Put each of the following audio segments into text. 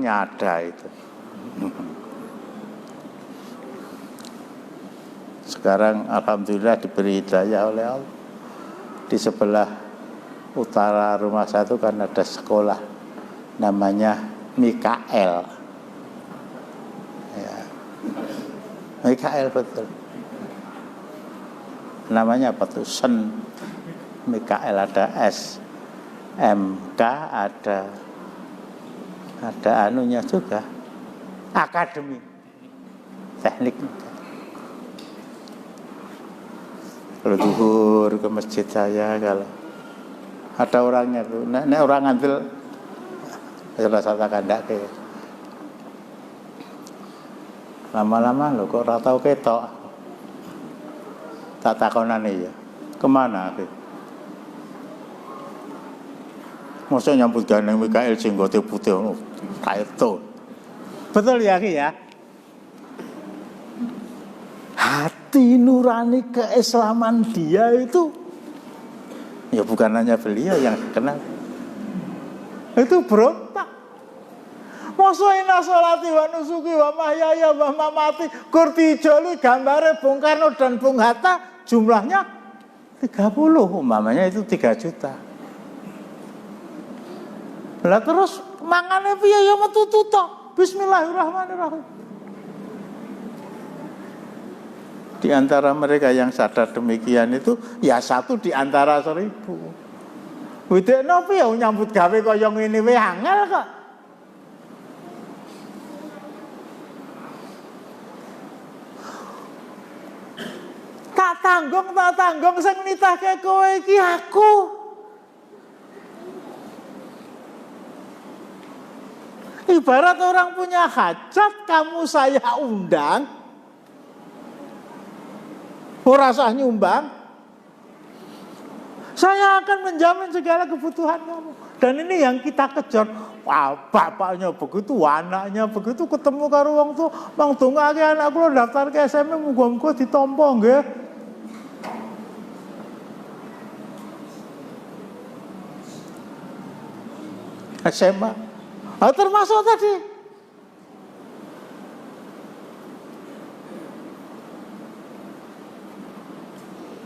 ada itu. Sekarang alhamdulillah diberi hidayah oleh Allah. Di sebelah utara rumah saya itu kan ada sekolah namanya Mikael. Ya. Mikael betul. Namanya apa tuh? Sen Mikael, ada S MK, ada anunya juga, akademi teknik. Kalau zuhur ke masjid saya, kalau ada orangnya tuh, nek orang ngantil salah satu kandak ke. Lama-lama lo kok ora tau ketok. Tak takonane ya. Kemana ke? Masa nyambut gandeng Mikael jenggote putih ngono. Kaeto. Betul ya, Ki ya? Hati nurani keislaman dia itu ya bukan hanya beliau yang kenal. Itu berontak. Masa inna sholati wa nusuki wa mahyaya wa mamati kurti joli gambare Bung Karno dan Bung Hatta jumlahnya 30, umpamanya itu 3 juta. Lah terus mangane piye ya metu tok. Bismillahirrahmanirrahim. Di antara mereka yang sadar demikian itu ya 1 di antara 1000. Widekno piye nyambut gawe kaya ngene wae angel kok. Tak tanggung sing nitahke kowe iki aku. Ibarat orang punya hajat, kamu saya undang, ora sah nyumbang, saya akan menjamin segala kebutuhan kamu. Dan ini yang kita kejar. Wah, bapaknya begitu, anaknya begitu, ketemu karo wong tuh, Mang dongake anak kula daftar ke SMA, muga-muga ditampa nggih. SMA. Termasuk tadi.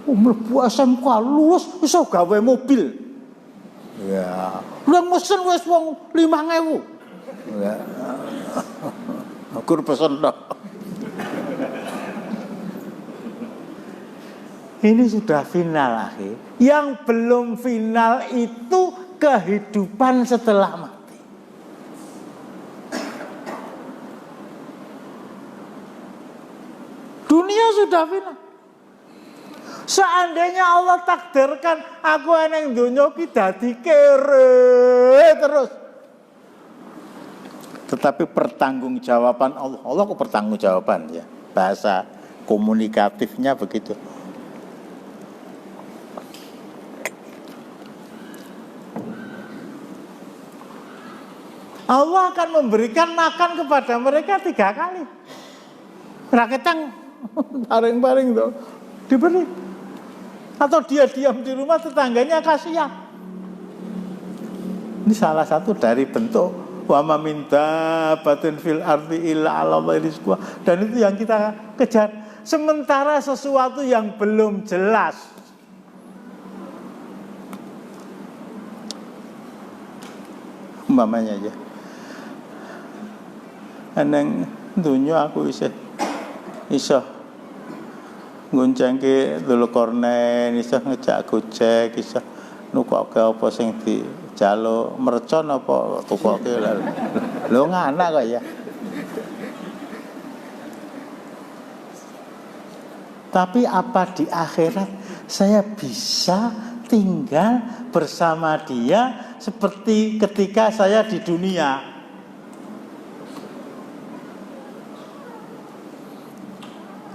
Mlebu SMK lulus iso gawe mobil. Ya. Lu mesen wis wong 5.000. Ya. Kur pesen tok. Ini sudah final, akhi. Yang belum final itu kehidupan setelah mati. Dunia sudah final. Seandainya Allah takdirkan aku eneng donya ki dadi kere terus. Tetapi pertanggungjawaban Allah kok pertanggungjawaban ya. Bahasa komunikatifnya begitu. Allah akan memberikan makan kepada mereka 3 kali. Raketang paring-paring tuh diberi. Atau dia diam di rumah, tetangganya kasihan. Ini salah satu dari bentuk wa ma min dabbatin fil ardi illa 'alallahi rizquha. Dan itu yang kita kejar. Sementara sesuatu yang belum jelas, umpamanya aja, eneng dunia aku iso goncengke Dzulkarnain, iso ngejak Gojek, iso nukokke apa sing dijaluk mercon apa tukoke lho nganak kok ya. Tapi apa di akhirat saya bisa tinggal bersama dia seperti ketika saya di dunia?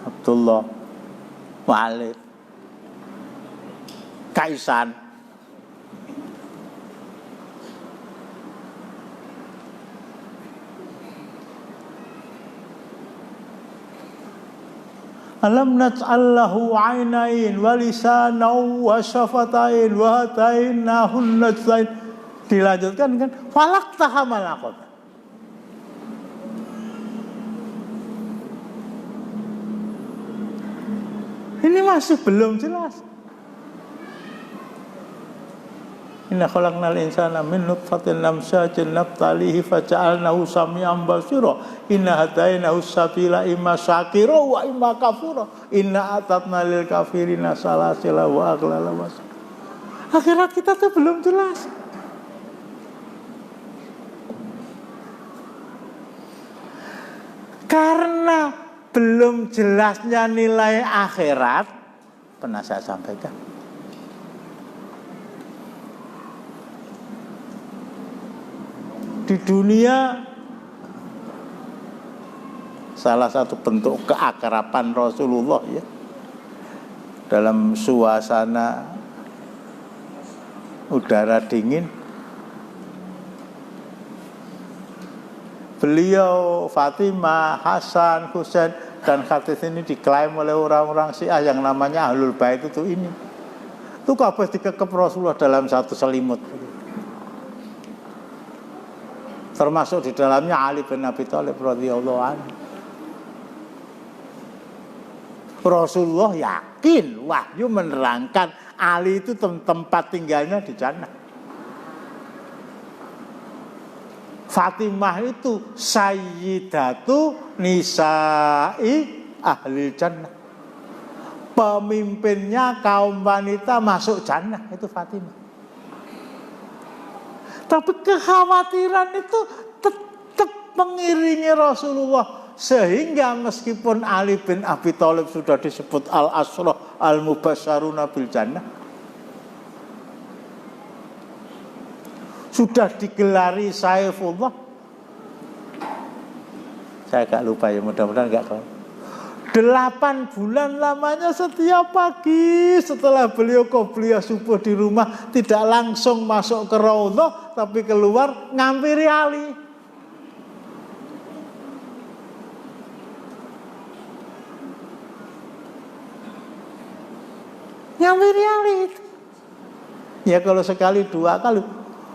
Abdullah Walid Kaisan alam naj'allahu 'ainain wa lisanan wa syafatain wa hatainahun najdain. Dilanjutkan kan falaqtaha malaqat. Ini masih belum jelas. Inna khalaqnal insana min nutfatin amsyajin nabtalihi faja'alnahu sami'an basira. Inna hadainahu sabila imma syakira wa imma kafura. Inna atatna lil kafirina salasila wa aghlala was. Akhirat kita tuh belum jelas. Karena belum jelasnya nilai akhirat, pernah saya sampaikan. Di dunia salah satu bentuk keakraban Rasulullah ya, dalam suasana udara dingin, beliau, Fatimah, Hasan, Husain dan hadis ini diklaim oleh orang-orang Syiah yang namanya Ahlul Bait itu ini. Itu kabeh dikekep Rasulullah dalam satu selimut. Termasuk di dalamnya Ali bin Abi Thalib radhiyallahu anhu. Rasulullah yakin wahyu menerangkan Ali itu tempat tinggalnya di jannah. Fatimah itu sayyidatu nisa'i ahli jannah. Pemimpinnya kaum wanita masuk jannah, itu Fatimah. Tapi kekhawatiran itu tetap mengiringi Rasulullah. Sehingga meskipun Ali bin Abi Thalib sudah disebut al-ashrah al-mubasysyaruna bil jannah, sudah digelari Saifullah, saya agak lupa ya, mudah-mudahan enggak tahu. 8 bulan lamanya setiap pagi setelah beliau qobliyah subuh di rumah tidak langsung masuk ke Raudhah, tapi keluar ngampiri Ali. Ngampiri Ali itu. Ya kalau sekali 2 kali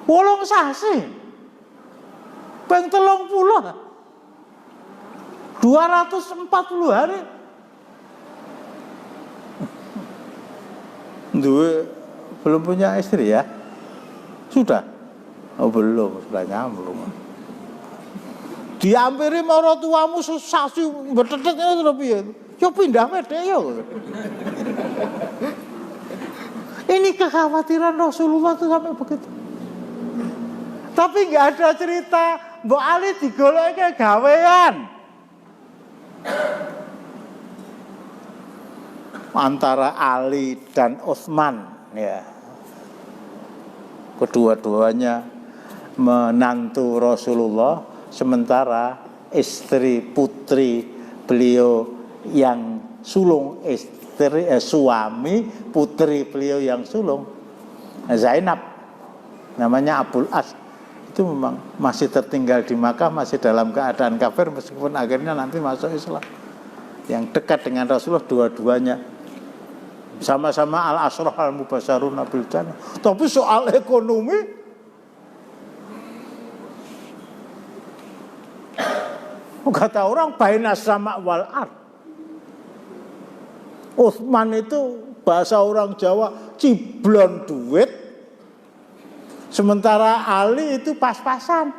8 sasi. Peng 30. 240 hari. Belum punya istri ya? Sudah? Oh belum, sudah nyambung. Diampiri marang tuamu sesasi betetet ngono piye? Yo pindah medhe yo. Ini kekhawatiran Rasulullah itu sampai begitu. Tapi nggak ada cerita Mbok Ali digoleke gawean antara Ali dan Utsman ya. Kedua-duanya menantu Rasulullah, sementara istri putri beliau yang sulung, suami putri beliau yang sulung Zainab, namanya Abul As, itu memang masih tertinggal di Makkah, masih dalam keadaan kafir meskipun akhirnya nanti masuk Islam. Yang dekat dengan Rasulullah dua-duanya sama-sama al-ashrah al-mubasysyaruna bil jannah. Tapi soal ekonomi kata orang bainas sama wal ard. Utsman itu bahasa orang Jawa ciblon duit, sementara Ali itu pas-pasan.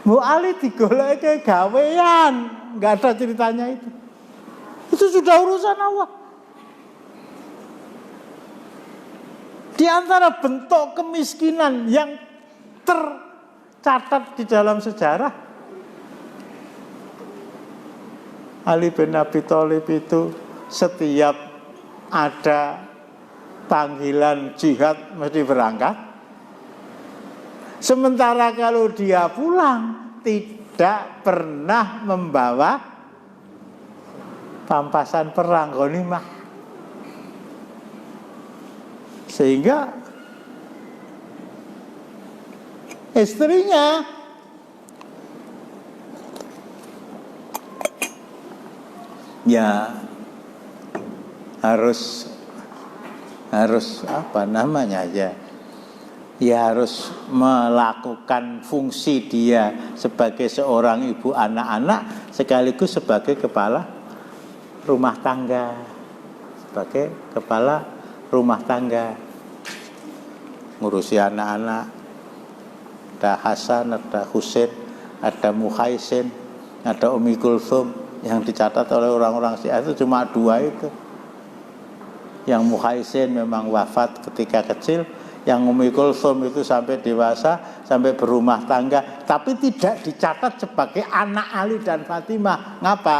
Mbok Ali digoleki gawean, enggak ada ceritanya itu. Itu sudah urusan Allah. Di antara bentuk kemiskinan yang tercatat di dalam sejarah, Ali bin Abi Thalib itu setiap ada panggilan jihad mesti berangkat. Sementara kalau dia pulang tidak pernah membawa pampasan perang ghanimah. Sehingga istrinya ya harus apa namanya ya harus melakukan fungsi dia sebagai seorang ibu anak-anak sekaligus sebagai kepala rumah tangga, sebagai kepala rumah tangga, ngurusi anak-anak. Ada Hasan, ada Husain, ada Muhaisin, ada Umi Kulsum. Yang dicatat oleh orang-orang Syiah itu cuma 2 itu. Yang Muhaisin memang wafat ketika kecil, yang Umi Kulsum itu sampai dewasa, sampai berumah tangga, tapi tidak dicatat sebagai anak Ali dan Fatimah. Ngapa?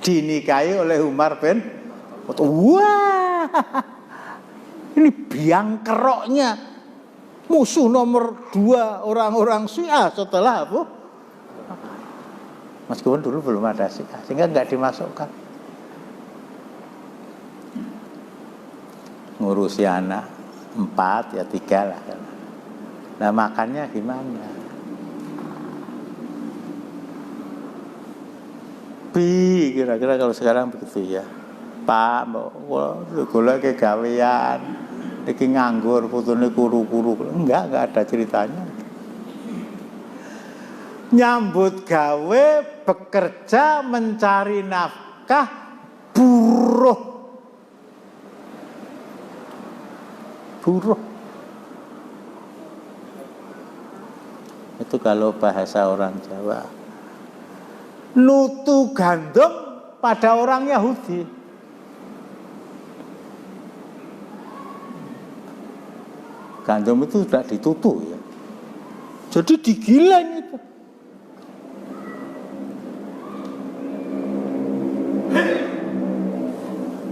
Dinikahi oleh Umar bin Khattab. Wah, ini biang keroknya musuh nomor 2 orang-orang Syiah setelah Abu. Meskipun dulu belum ada Syiah, sehingga nggak dimasukkan. Ngurusi anak 4 ya 3 lah. Nah makannya gimana? Kira-kira kalau sekarang begitu ya. Pak, golek ke gawean, iki nganggur, putune kuru-kuru. Enggak ada ceritanya. Nyambut gawe, bekerja, mencari nafkah, buruh. Itu kalau bahasa orang Jawa. Nutu gandum pada orang Yahudi. Gandum itu sudah ditutu ya. Jadi digiling itu.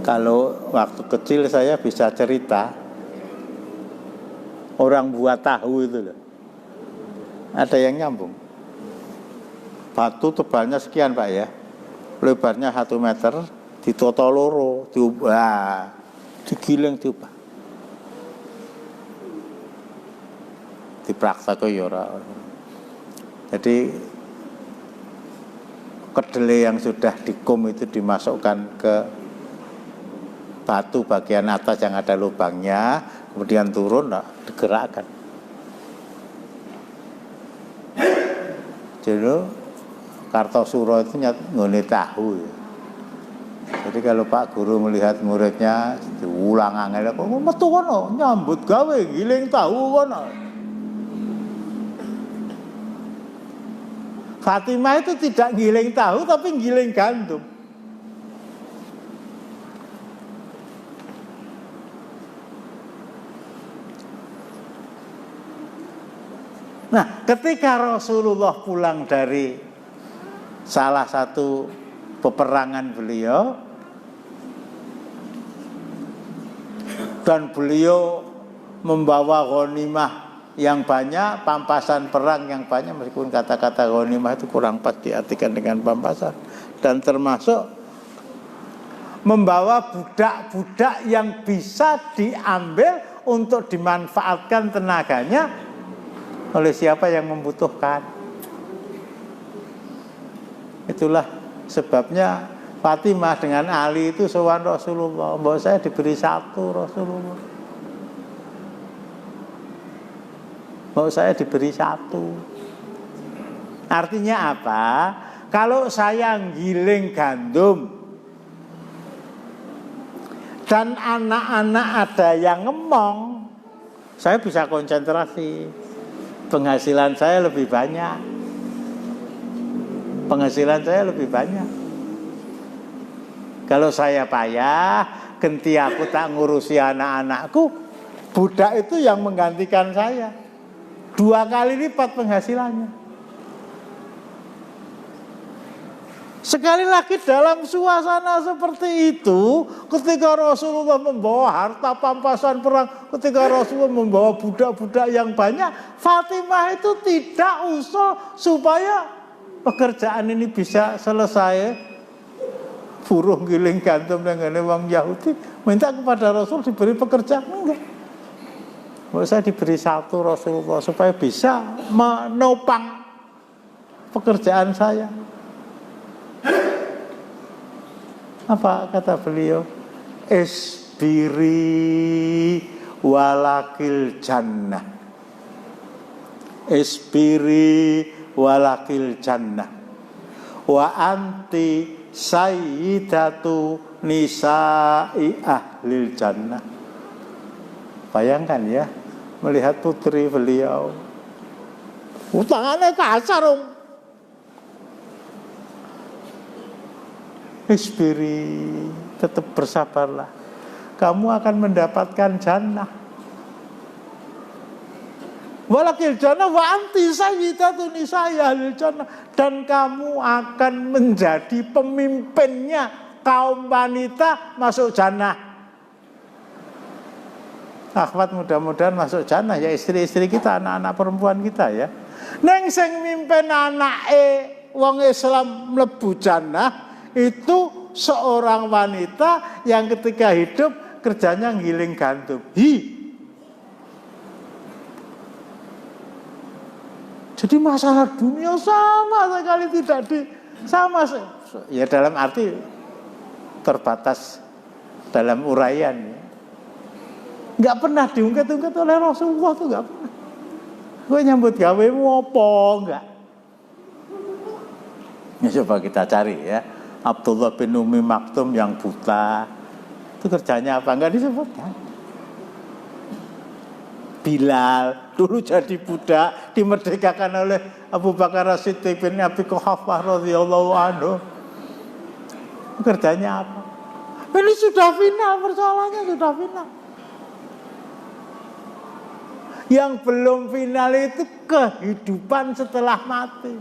Kalau waktu kecil saya bisa cerita, orang buat tahu itu loh. Ada yang nyambung. Batu tebalnya sekian Pak ya, lebarnya 1 meter, ditoto loro, diubah, digiling diubah. Dipraktek ya ora. Jadi kedelai yang sudah dikum itu dimasukkan ke batu bagian atas yang ada lubangnya, kemudian turun, digerakkan. Jadi Kartosuro itu ngene tahu ya. Jadi kalau Pak Guru melihat muridnya diulang angel, kok metu kono nyambut gawe giling tahu kono. Fatimah itu tidak giling tahu tapi giling gandum. Nah, ketika Rasulullah pulang dari salah satu peperangan beliau, dan beliau membawa ghanimah yang banyak, pampasan perang yang banyak, meskipun kata-kata ghanimah itu kurang pas diartikan dengan pampasan, dan termasuk membawa budak-budak yang bisa diambil untuk dimanfaatkan tenaganya oleh siapa yang membutuhkan. Itulah sebabnya Fatimah dengan Ali itu sowan Rasulullah, bahwa saya diberi 1 Rasulullah, bahwa saya diberi 1. Artinya apa? Kalau saya giling gandum dan anak-anak ada yang ngemong, saya bisa konsentrasi, penghasilan saya lebih banyak. Penghasilan saya lebih banyak. Kalau saya payah, genti aku tak ngurusi anak-anakku, budak itu yang menggantikan saya 2 kali lipat penghasilannya. Sekali lagi dalam suasana seperti itu, ketika Rasulullah membawa harta pampasan perang, ketika Rasulullah membawa budak-budak yang banyak, Fatimah itu tidak usul supaya pekerjaan ini bisa selesai. Buruh giling gandum dengan wong Yahudi, minta kepada Rasul diberi pekerjaan, enggak. Saya diberi 1 Rasulullah supaya bisa menopang pekerjaan saya. Apa kata beliau? Isbiri walakil jannah. Isbiri walakil jannah. wa anti sayyidatu nisa'i ahlil jannah. Bayangkan ya, melihat putri beliau, tangannya kasar. Isbiri, tetap bersabarlah, kamu akan mendapatkan jannah. Walakil jannah wa anti sayyidatu nisa'i ahlil jannah, dan kamu akan menjadi pemimpinnya kaum wanita masuk jannah. Akhwat, mudah-mudahan masuk jannah ya, istri-istri kita, anak-anak perempuan kita ya. Neng sing mimpin anake wong Islam mlebu jannah itu seorang wanita yang ketika hidup kerjanya ngiling gandum. Jadi masalah dunia sama sekali tidak ya dalam arti terbatas dalam uraian ya. Nggak pernah diungkit-ungkit oleh Rasulullah tuh, nggak pernah. Gue nyambut gawemu apa enggak? Ya coba kita cari ya. Abdullah bin Umi Maktum yang buta itu kerjanya apa? Enggak disebutkan. Bilal dulu jadi budak, dimerdekakan oleh Abu Bakar As-Siddiq bin Abi Quhafah radhiyallahu anhu. Kerjanya apa? Ini sudah final, persoalannya sudah final. Yang belum final itu kehidupan setelah mati.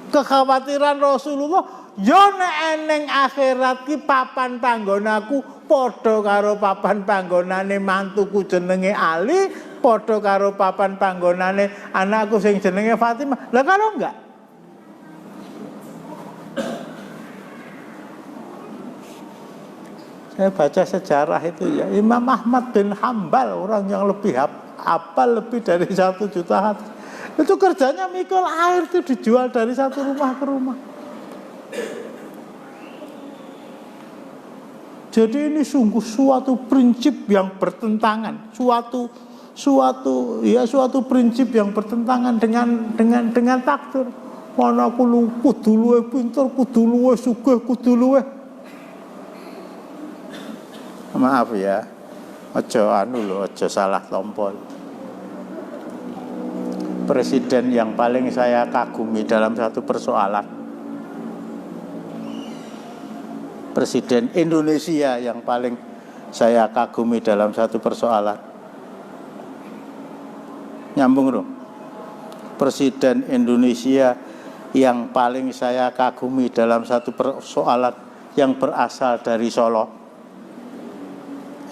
Kekhawatiran Rasulullah, yo nek eneng akhirat ki papan panggonaku padha karo papan panggonane mantuku jenenge Ali, padha karo papan panggonane anakku sing jenenge Fatimah. Lah kalau enggak? Saya baca sejarah itu ya, Imam Ahmad bin Hambal, orang yang lebih hafal lebih dari 1 juta hadis. Itu kerjanya mikul air itu dijual dari satu rumah ke rumah. Jadi ini sungguh suatu prinsip yang bertentangan, suatu prinsip yang bertentangan dengan takdir. Mana kudu luwe pinter, kudu luwe sugih, kudu luwe. Maaf ya, aja salah tompol. Presiden yang paling saya kagumi dalam satu persoalan, Presiden Indonesia yang paling saya kagumi dalam satu persoalan, nyambung dong. Presiden Indonesia yang paling saya kagumi dalam satu persoalan yang berasal dari Solo.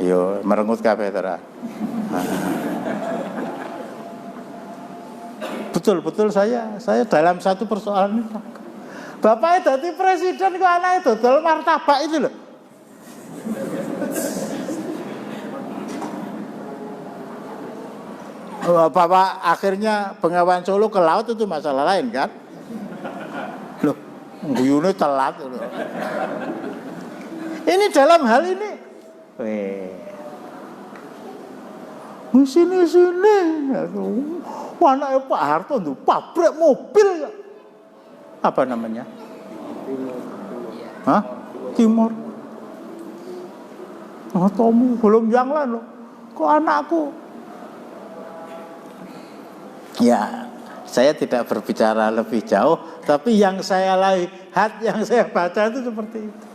Ayo merengut kabeh terang. Betul-betul saya dalam satu persoalan ini. Bapaknya jadi presiden kok anaknya dodol martabak itu loh. Bapak akhirnya Bengawan Solo ke laut itu masalah lain kan. Loh, guyune telat loh. Ini dalam hal ini. Sini. Anaknya Pak Harto tuh pabrik mobil. Apa namanya? Hah? Timur. Tomu belum yang lain loh. Kok anakku? Ya, saya tidak berbicara lebih jauh, tapi yang saya lihat, yang saya baca itu seperti itu.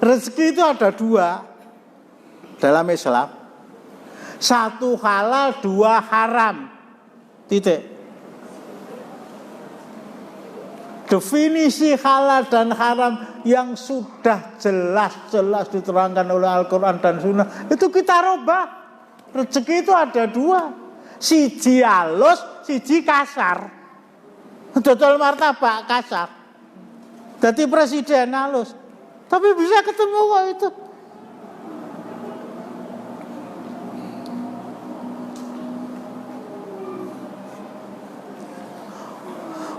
Rezeki itu ada 2 dalam Islam. 1 halal, 2 haram. Titik. Definisi halal dan haram yang sudah jelas-jelas diterangkan oleh Al-Quran dan Sunnah itu kita rubah. Rezeki itu ada 2. Siji halus, siji kasar. Dodol martabak kasar. Jadi presiden halus. Tapi bisa ketemu kok itu.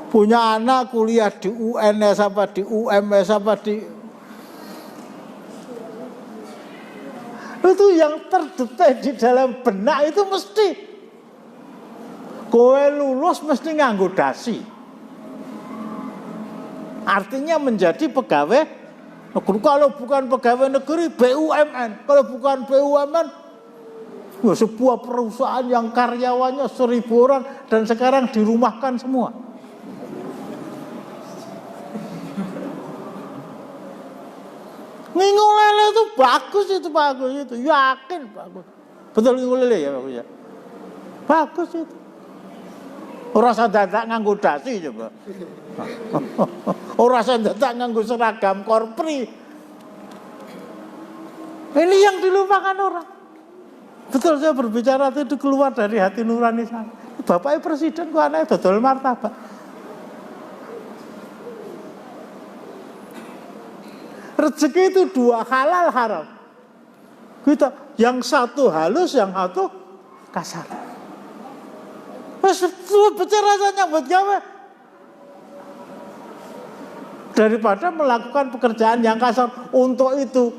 Punya anak kuliah di UNS apa di UMS apa di... Itu yang terdetek di dalam benak itu mesti Kowe lulus mesti nganggo dasi. Artinya menjadi pegawai negeri. Kalau bukan pegawai negeri, BUMN. Kalau bukan BUMN, ya sebuah perusahaan yang karyawannya 1.000 orang dan sekarang dirumahkan semua. Ngingulele itu bagus itu yakin bagus. Betul ngingulele ya bagus ya. Bagus itu. Ora usah dadak nganggo dasi coba. Ora usah dadak nganggo seragam korpri. Ini yang dilupakan orang. Betul, saya berbicara itu keluar dari hati nurani saya. Bapaknya presiden kok anaknya dodol martabak. Rezeki itu 2, halal haram. Kita yang satu halus, yang satu kasar. Bicara saja buat gawe. Daripada melakukan pekerjaan yang kasar. Untuk itu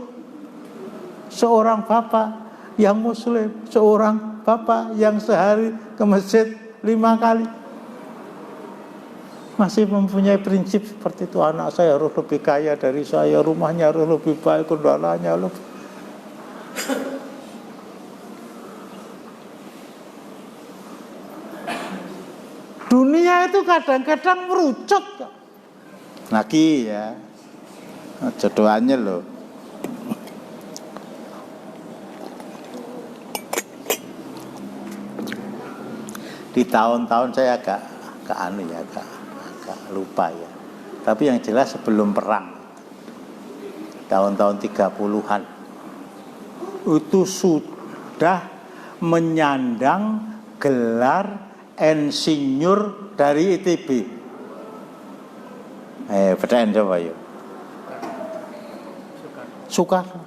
seorang bapak yang muslim, seorang bapak yang sehari ke masjid 5 kali masih mempunyai prinsip seperti itu. Anak saya harus lebih kaya dari saya, rumahnya harus lebih baik, kendalanya lebih. Dunia itu kadang-kadang merucut lagi ya, jodohannya loh. Di tahun-tahun saya agak lupa ya. Tapi yang jelas sebelum perang, tahun-tahun 30-an itu sudah menyandang gelar insinyur dari ITB. Bedain coba yuk. Soekarno.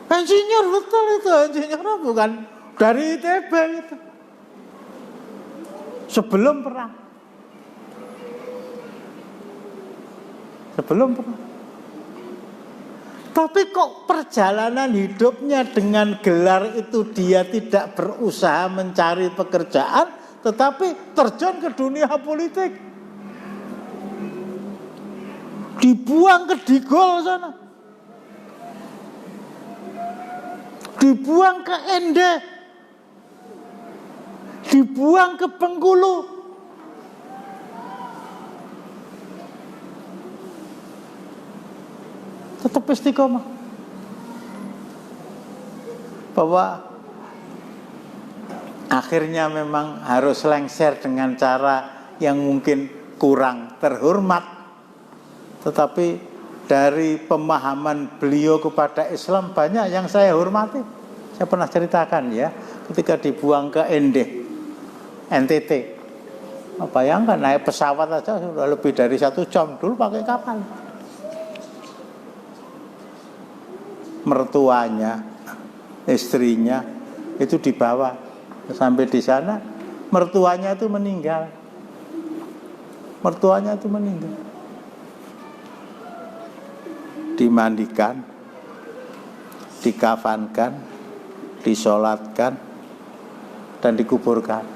Insinyur, betul itu, insinyurnya bukan dari ITB itu. Sebelum perang. Tapi kok perjalanan hidupnya dengan gelar itu dia tidak berusaha mencari pekerjaan, tetapi terjun ke dunia politik. Dibuang ke Digol sana. Dibuang ke Ende, dibuang ke Bengkulu, tetap istiqomah. Bahwa akhirnya memang harus lengser dengan cara yang mungkin kurang terhormat, tetapi dari pemahaman beliau kepada Islam banyak yang saya hormati. Saya pernah ceritakan ya, ketika dibuang ke NTT. Bayangkan naik pesawat aja sudah lebih dari 1 jam, dulu pakai kapal. Mertuanya, istrinya itu dibawa sampai di sana, mertuanya itu meninggal. Dimandikan, dikafankan, disolatkan, dan dikuburkan.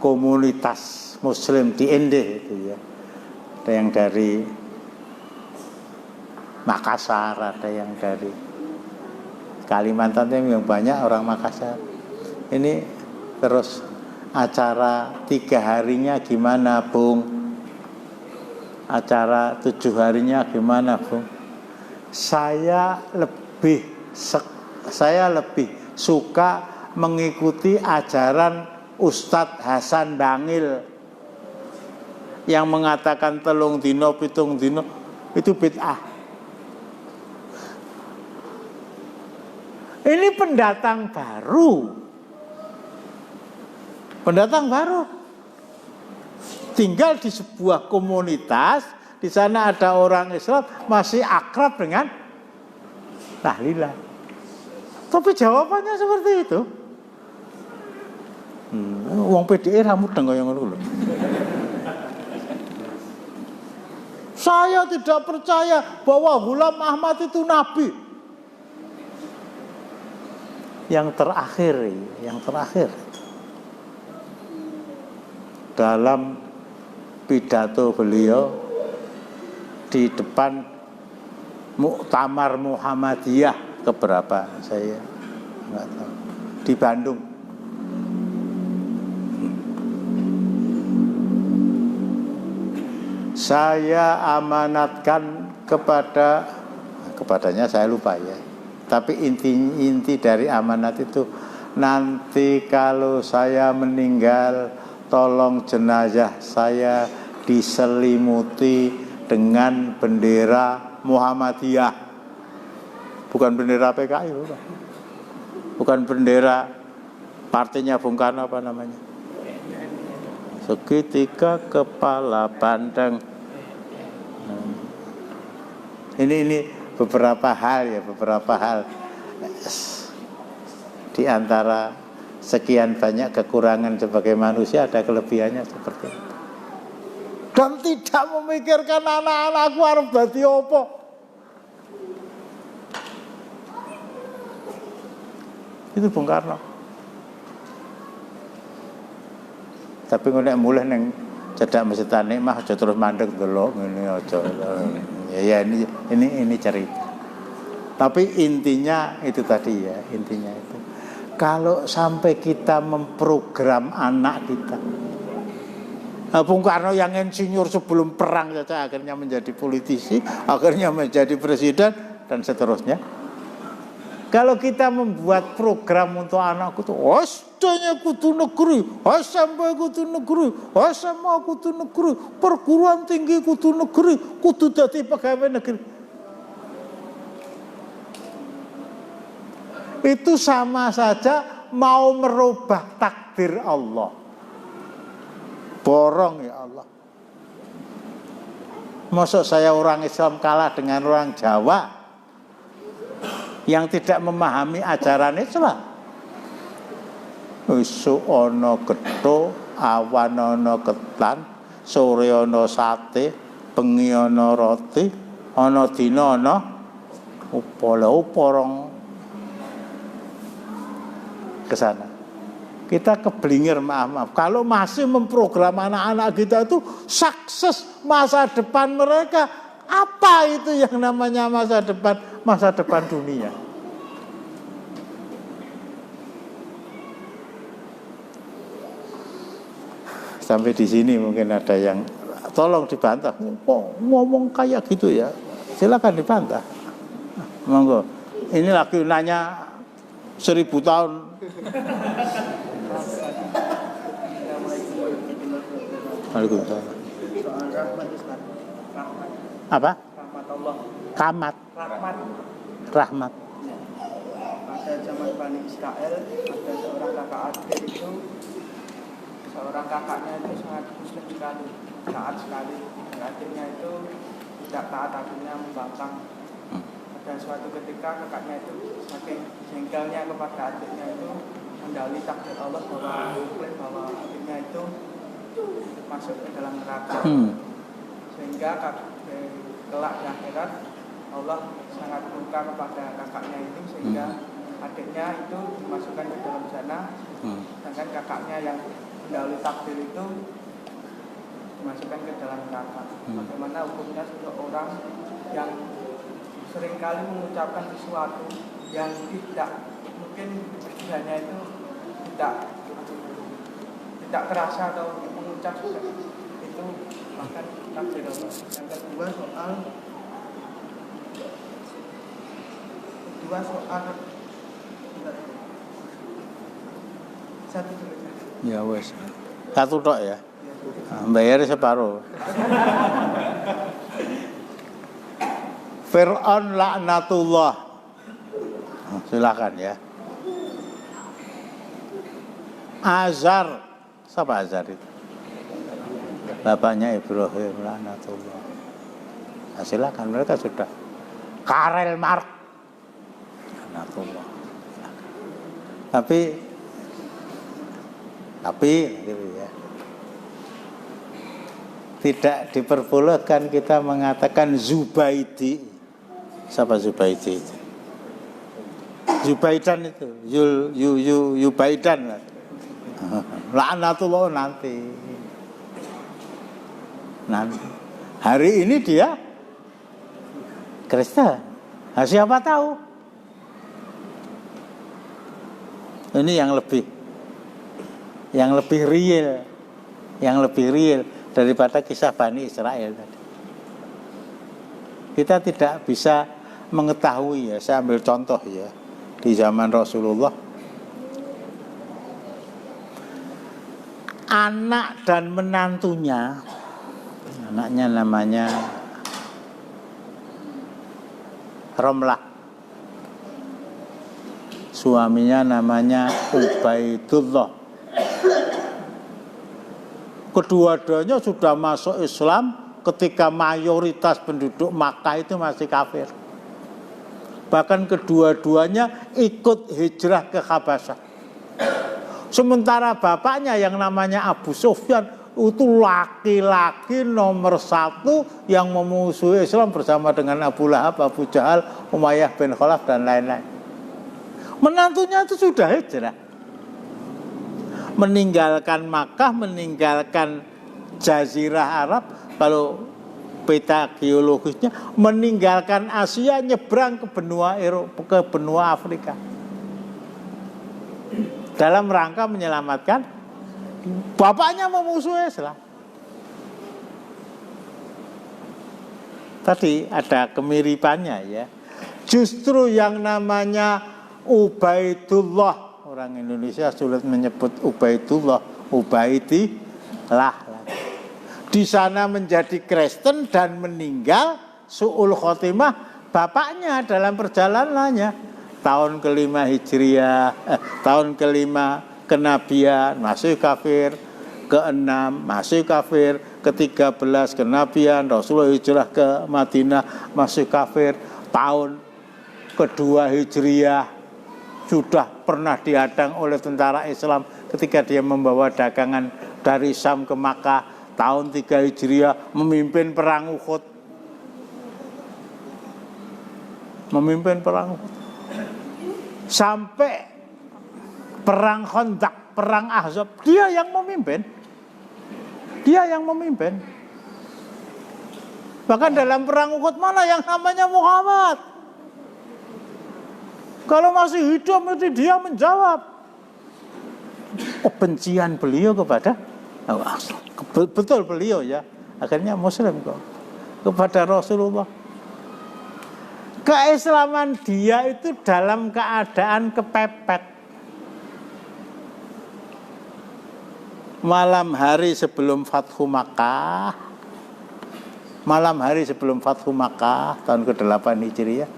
Komunitas Muslim di Ende itu ya, ada yang dari Makassar, ada yang dari Kalimantan, yang banyak orang Makassar. Ini terus acara 3 harinya gimana, Bung? Acara 7 harinya gimana, Bung? Saya lebih suka mengikuti ajaran Ustadz Hasan Bangil yang mengatakan 3 dino 7 dino itu bid'ah. Ini pendatang baru. Tinggal di sebuah komunitas, di sana ada orang Islam masih akrab dengan tahlilan. Tapi jawabannya seperti itu. Wong PDI rambut kaya ngono lho. Saya tidak percaya bahwa Ghulam Ahmad itu nabi. yang terakhir dalam pidato beliau di depan Muktamar Muhammadiyah keberapa saya nggak tahu, di Bandung. Saya amanatkan kepadanya, saya lupa ya. Tapi inti dari amanat itu, nanti kalau saya meninggal, tolong jenazah saya diselimuti dengan bendera Muhammadiyah. Bukan bendera PKI, bukan bendera partainya Bung Karno, apa namanya? Seketika kepala pandang. Ini beberapa hal di antara sekian banyak kekurangan sebagai manusia, ada kelebihannya seperti itu. Dan tidak memikirkan anak-anakku harus dadi apa. Itu Bung Karno. Tapi nek mulih ning cedak Masjid Nikmah aja terus mandeg delok ngene aja. Ya ini cerita. Tapi intinya itu tadi ya, intinya itu. Kalau sampai kita memprogram anak kita. Bung Karno yang insinyur sebelum perang saja akhirnya menjadi politisi, akhirnya menjadi presiden dan seterusnya. Kalau kita membuat program untuk anakku tuh, SD-nya kudu negeri, SMP kudu negeri, SMA kudu negeri, perguruan tinggi kudu negeri, kudu dadi pegawai negeri. Itu sama saja mau merubah takdir Allah. Borong ya Allah. Masa saya orang Islam kalah dengan orang Jawa yang tidak memahami ajaran Islam? Esuk ana getho, awan ana ketan, sore ana sate, bengi ana roti, ana dina ana uporong ke sana. Kita keblinger, maaf. Kalau masih memprogram anak-anak kita itu sukses masa depan mereka, apa itu yang namanya masa depan dunia? Sampai di sini mungkin ada yang tolong dibantah. Kok ngomong kayak gitu ya? Silakan dibantah. Monggo. Ini lagi nanya 1000 tahun. Waalaikumsalam. Apa? Rahmat. Pada zaman Bani Israel ada seorang kakak adik itu, seorang kakaknya itu sangat muslim sekali, taat sekali. Adiknya itu tidak taat, akhirnya membangkang. Pada suatu ketika kakaknya itu saking jengkelnya kepada adiknya itu mendalih takdir Allah bahwa adiknya itu masuk ke dalam neraka. Sehingga kelak di akhirat Allah sangat murka kepada kakaknya itu, sehingga adiknya itu dimasukkan ke dalam sana, sedangkan kakaknya yang mendahului takdir itu dimasukkan ke dalam neraka. Bagaimana hukumnya seseorang yang seringkali mengucapkan sesuatu yang tidak mungkin pikirannya itu tidak terasa atau mengucap itu bahkan takdir Allah. Yang kedua satu dulu. Ya wes. Satu tok ya. Bayar separuh. Fir'aun laknatullah. Silakan ya. Azar, siapa Azar itu? Bapaknya Ibrahim laknatullah. Nah, silakan, mereka sudah. Karel Marx laknatullah. Tapi gitu ya. Tidak diperbolehkan kita mengatakan Zubaidi. Siapa Zubaidi itu? Zubaidan itu, Yubaidan. Laknatullah nanti. Hari ini dia Kristen. Nah, siapa tahu? Ini yang lebih real daripada kisah Bani Israel tadi. Kita tidak bisa mengetahui ya, saya ambil contoh ya, di zaman Rasulullah, anak dan menantunya, anaknya namanya Romlah, suaminya namanya Ubaidullah. Kedua-duanya sudah masuk Islam ketika mayoritas penduduk Makkah itu masih kafir. Bahkan kedua-duanya ikut hijrah ke Habasyah. Sementara bapaknya yang namanya Abu Sufyan itu laki-laki nomor 1 yang memusuhi Islam bersama dengan Abu Lahab, Abu Jahal, Umayyah bin Khalaf dan lain-lain. Menantunya itu sudah hijrah, meninggalkan Makkah, meninggalkan Jazirah Arab, kalau peta geologisnya meninggalkan Asia, nyebrang ke benua Eropa, ke benua Afrika, dalam rangka menyelamatkan bapaknya memusuhi Islam. Tadi ada kemiripannya ya. Justru yang namanya Ubaidullah, orang Indonesia sulit menyebut Ubaidullah, Ubaidillah. Di sana menjadi Kristen dan meninggal su'ul khotimah bapaknya dalam perjalanannya. Tahun ke-5 Hijriah, tahun ke-5 kenabian masih kafir, ke-6 masih kafir, ke-13 kenabian Rasulullah hijrah ke Madinah masih kafir, tahun ke-2 Hijriah sudah pernah dihadang oleh tentara Islam ketika dia membawa dagangan dari Syam ke Makkah. Tahun 3 Hijriah memimpin perang Uhud. Sampai perang Khandaq, perang Ahzab, dia yang memimpin. Bahkan dalam perang Uhud mana yang namanya Muhammad? Kalau masih hidup itu dia menjawab. Kebencian beliau kepada betul beliau ya, akhirnya Muslim kok, kepada Rasulullah. Keislaman dia itu dalam keadaan kepepet. Malam hari sebelum Fathu Makkah, tahun ke-8 Hijriah,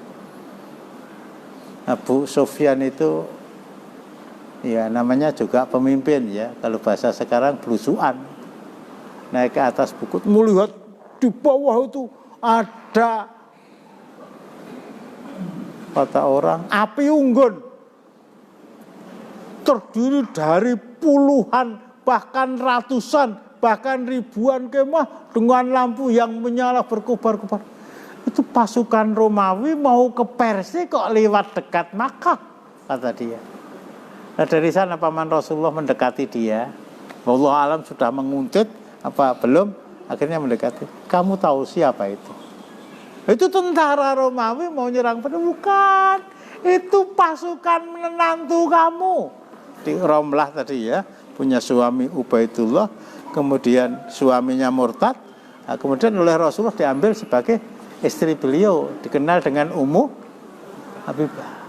Abu Sufyan itu ya namanya juga pemimpin ya, kalau bahasa sekarang belusuan, naik ke atas bukit, melihat di bawah itu ada, kata orang, api unggun terdiri dari puluhan bahkan ratusan bahkan ribuan kemah dengan lampu yang menyala berkobar-kobar. Itu pasukan Romawi mau ke Persia kok lewat dekat Makkah, kata dia. Nah dari sana paman Rasulullah mendekati dia. Wallahu alam sudah menguntit apa belum, akhirnya mendekati. Kamu tahu siapa itu? Itu tentara Romawi mau nyerang pada, bukan. Itu pasukan menantu kamu. Di Romlah tadi ya, punya suami Ubaidullah, kemudian suaminya murtad. Nah, kemudian oleh Rasulullah diambil sebagai istri beliau, dikenal dengan Ummu Habibah.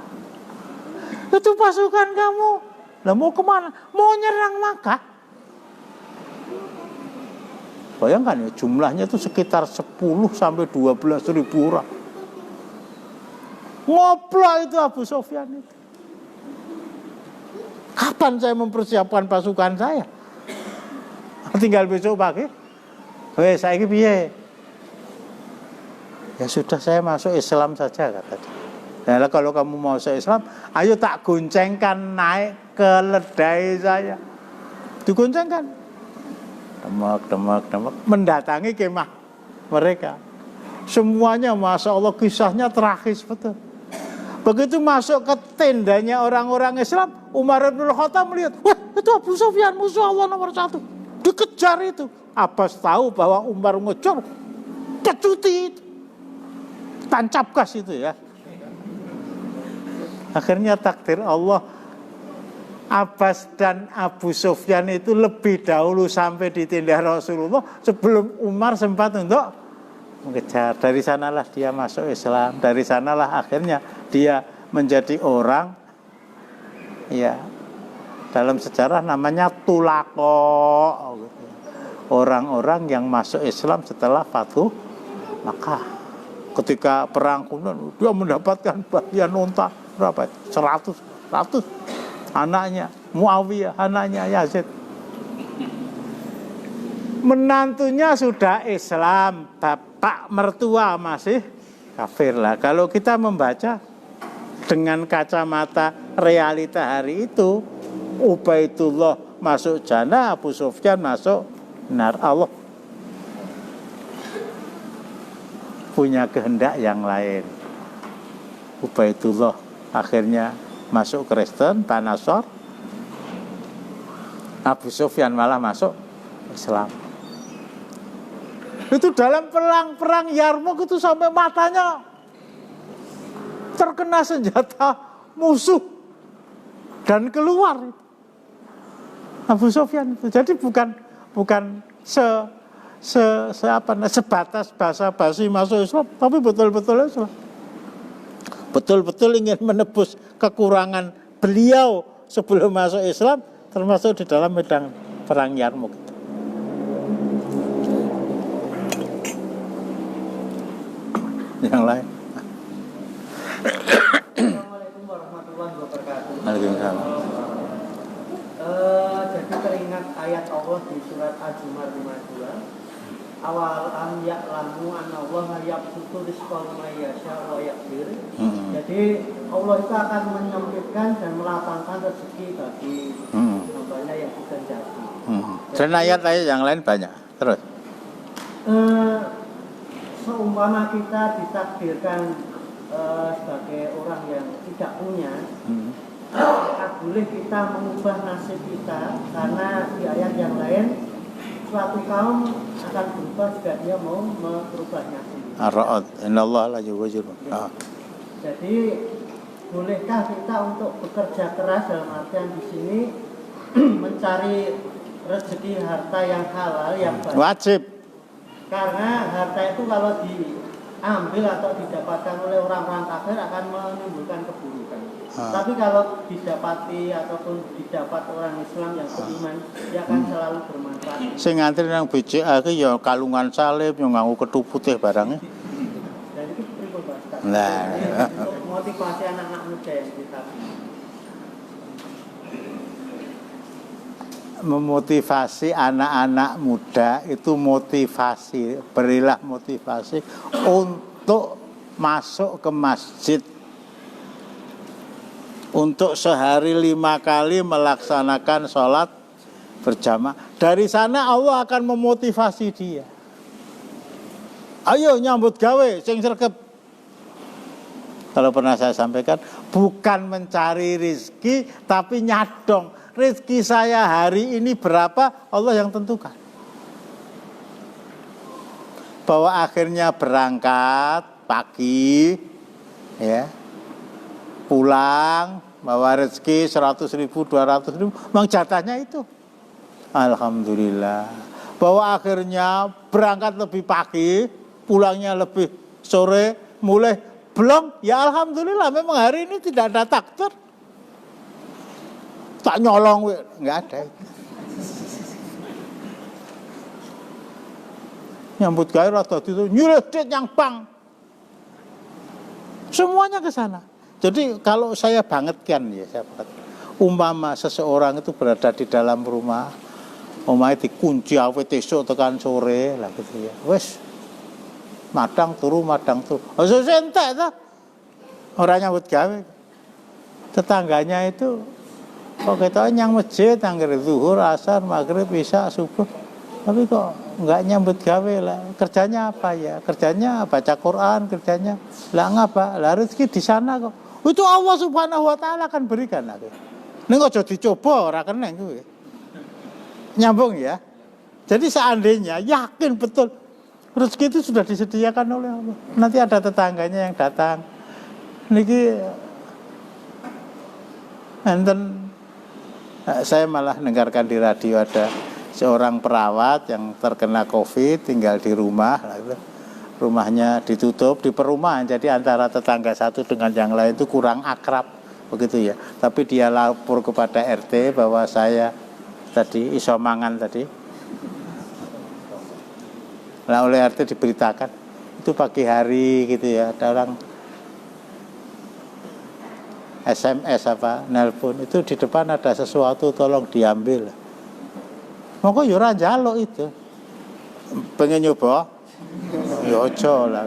Itu pasukan kamu. Lah mau kemana? Mau nyerang Makkah. Bayangkan ya, jumlahnya itu sekitar 10 sampai 12 ribu orang. Ngoplok itu Abu Sufyan itu. Kapan saya mempersiapkan pasukan saya? Tinggal besok pagi. Saiki piye? Ya sudah, saya masuk Islam saja, kata dia. Nah, kalau kamu mau masuk Islam, ayo tak goncengkan naik ke ledai saya. Digoncengkan. Demak, mendatangi kemah mereka. Semuanya Masya Allah kisahnya tragis betul. Begitu masuk ke tendanya orang-orang Islam, Umar bin Khattab melihat, wah itu Abu Sufyan, musuh Allah nomor 1. Dikejar itu. Abbas tahu bahwa Umar ngejar, kecuti itu. Tancap gas itu ya. Akhirnya takdir Allah, Abbas dan Abu Sufyan itu lebih dahulu sampai di tenda Rasulullah sebelum Umar sempat untuk mengejar. Dari sanalah dia masuk Islam. Dari sanalah akhirnya dia menjadi orang, ya, dalam sejarah namanya tulako, orang-orang yang masuk Islam setelah Fathu Makkah. Ketika perang kemudian dia mendapatkan bagian unta berapa? 100 anaknya Muawiyah, anaknya Yazid. Menantunya sudah Islam, bapak mertua masih kafir lah. Kalau kita membaca dengan kacamata realita hari itu, Ubaidullah masuk jannah, Abu Sufyan masuk nar. Allah punya kehendak yang lain. Ubaidullah akhirnya masuk Kristen, Tanasor. Abu Sufyan malah masuk Islam. Itu dalam perang Yarmuk itu sampai matanya terkena senjata musuh dan keluar Abu Sufyan itu. Jadi bukan sebatas basa-basi masuk Islam, tapi betul-betul Islam. Betul-betul ingin menebus kekurangan beliau sebelum masuk Islam, termasuk di dalam medan perang Yarmuk. Yang lain. Assalamualaikum warahmatullahi wabarakatuh. Waalaikumsalam. Jadi teringat ayat Allah di surat Az-Zumar 52. Awalam ya'lamu annallaha yabsutu rizqa liman yasha wa yaqdir. Jadi Allah itu akan menyempitkan dan melapangkan rezeki bagi hambanya yang dikehendaki. Dan ayat-ayat yang lain banyak. Terus. Seumpama kita ditakdirkan sebagai orang yang tidak punya, apakah boleh kita mengubah nasib kita? Karena di ayat yang lain suatu kaum akan berubah jika dia mau merubah nasib. Ar-Ra'd, innallaha la yughayyiru. Jadi bolehkah kita untuk bekerja keras dalam artian di sini mencari rezeki harta yang halal yang baik? Wajib. Karena harta itu kalau diambil atau didapatkan oleh orang-orang kafir akan menimbulkan keburukan. Tapi kalau didapati ataupun didapat orang Islam yang beriman, dia akan selalu bermanfaat. Sing ngantri nang BCA iki ya kalungan salib yang nganggo kethu putih barangnya. Dan itu pripun Pak? Nah, untuk motivasi anak-anak muda yang kita memotivasi anak-anak muda itu berilah motivasi untuk masuk ke masjid, untuk sehari 5 kali melaksanakan sholat berjamaah. Dari sana Allah akan memotivasi dia. Ayo nyambut gawe sing sregep. Kalau pernah saya sampaikan, bukan mencari rizki tapi nyadong. Rezeki saya hari ini berapa, Allah yang tentukan. Bahwa akhirnya berangkat pagi, ya, pulang, bawa rezeki 100.000, 200.000, memang jatahnya itu. Alhamdulillah. Bahwa akhirnya berangkat lebih pagi, pulangnya lebih sore, mulai belum, ya alhamdulillah, memang hari ini tidak ada takdir. Tak nyolong, nggak ada. Nyambut gawe rada itu nyuredit yang bank. Semuanya ke sana. Jadi kalau saya bangetkan ya, umpama seseorang itu berada di dalam rumah, omahe dikunci awet esuk tekan sore lah gitu ya. Wes madang turu. Aja entek ta. Ora nyambut gawe. Tetangganya itu kok kita nyang masjid anggere zuhur, asar, maghrib, isya, subuh. Tapi kok enggak nyambut gawe lah. Kerjanya apa ya? Kerjanya baca Quran, kerjanya lah ngapa? Lah rezeki di sana kok. Itu Allah Subhanahu wa taala akan berikan aku. Ning aja dicoba ora keneng kuwi. Nyambung ya. Jadi seandainya yakin betul rezeki itu sudah disediakan oleh Allah. Nanti ada tetangganya yang datang. Niki enten saya malah dengarkan di radio ada seorang perawat yang terkena COVID tinggal di rumah, rumahnya ditutup di perumahan, jadi antara tetangga satu dengan yang lain itu kurang akrab begitu ya. Tapi dia lapor kepada RT bahwa saya tadi iso mangan tadi. Nah oleh RT diberitakan itu pagi hari gitu ya, ada orang SMS apa nelpon itu di depan ada sesuatu tolong diambil. Monggo yo ora njaluk itu. Pengen nyoba? Ya aja lah.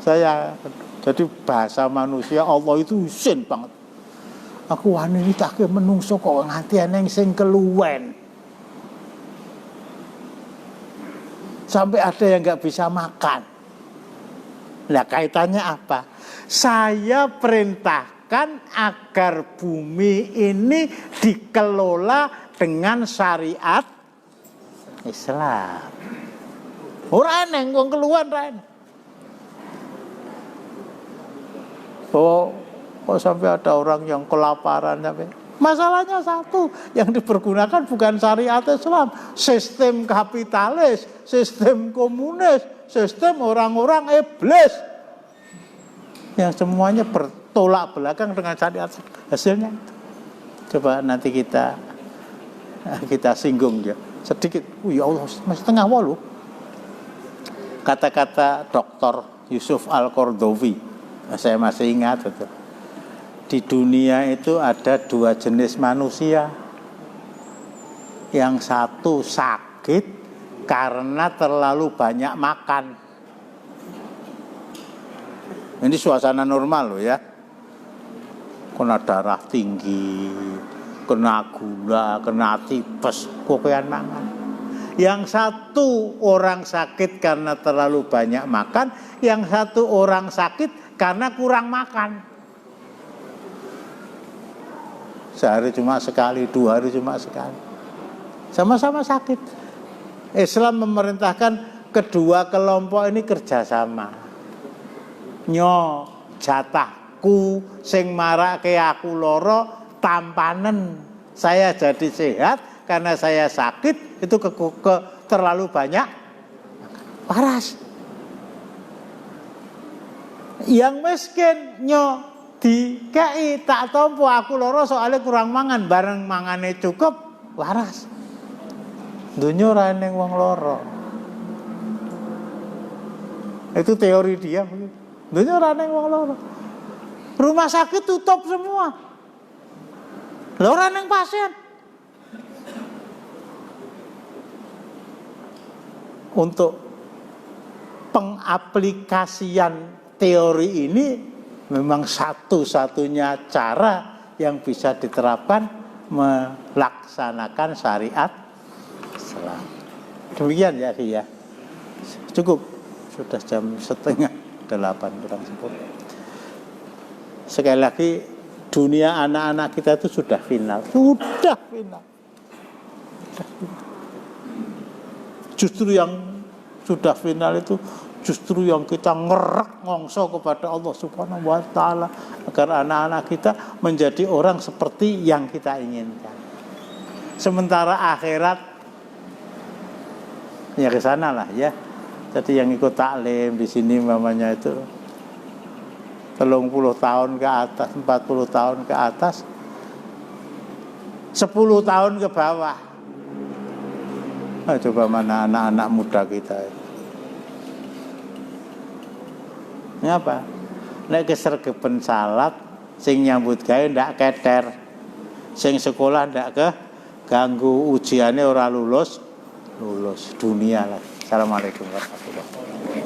Saya jadi bahasa manusia Allah itu isin banget. Aku wani nitake menungso kok nganti ana sing keluwen. Sampai ada yang enggak bisa makan. Nah, kaitannya apa? Saya perintahkan agar bumi ini dikelola dengan syariat Islam. Ora eneng wong keluhan ra eneng. Kok sampai ada orang yang kelaparan sampai. Masalahnya satu, yang dipergunakan bukan syariat Islam, sistem kapitalis, sistem komunis, sistem orang-orang iblis yang semuanya bertolak belakang dengan syariat. Hasilnya coba nanti kita singgung ya sedikit. Ya Allah, masih tengah walu. Kata-kata Dr. Yusuf Al-Qaradawi, saya masih ingat betul. Di dunia itu ada dua jenis manusia. Yang satu sakit karena terlalu banyak makan. Ini suasana normal loh ya. Kena darah tinggi, kena gula, kena tipes, kokean mangan. Yang satu orang sakit karena terlalu banyak makan, yang satu orang sakit karena kurang makan. Sehari cuma sekali, 2 hari cuma sekali. Sama-sama sakit. Islam memerintahkan kedua kelompok ini kerjasama. Nyo jatahku sing marake aku loro tampanen. Saya jadi sehat karena saya sakit itu terlalu banyak waras. Yang miskin nyo dikei tak tompo aku loro soalnya kurang mangan, bareng mangane cukup waras. Dunya ora eneng wong loro. Itu teori dia begitu. Dunya ora eneng wong loro. Rumah sakit tutup semua. Lha ora eneng pasien. Untuk pengaplikasian teori ini memang satu-satunya cara yang bisa diterapkan melaksanakan syariat Islam. Demikian ya, ya. Cukup. Sudah jam 7:30 kurang 10. Sekali lagi, dunia anak-anak kita itu sudah final. Sudah final. Justru yang sudah final itu justru yang kita ngerak ngongso kepada Allah Subhanahu wa taala agar anak-anak kita menjadi orang seperti yang kita inginkan. Sementara akhirat ya ke sana lah ya. Jadi yang ikut taklim di sini mamanya itu 30 tahun ke atas, 40 tahun ke atas, 10 tahun ke bawah. Nah, coba mana anak-anak muda kita itu. Ini apa? Nek kesergepen salat sing nyambut gawe ndak keter. Sing sekolah ndak ganggu ujiannya ora lulus dunia lah. Assalamualaikum warahmatullahi wabarakatuh.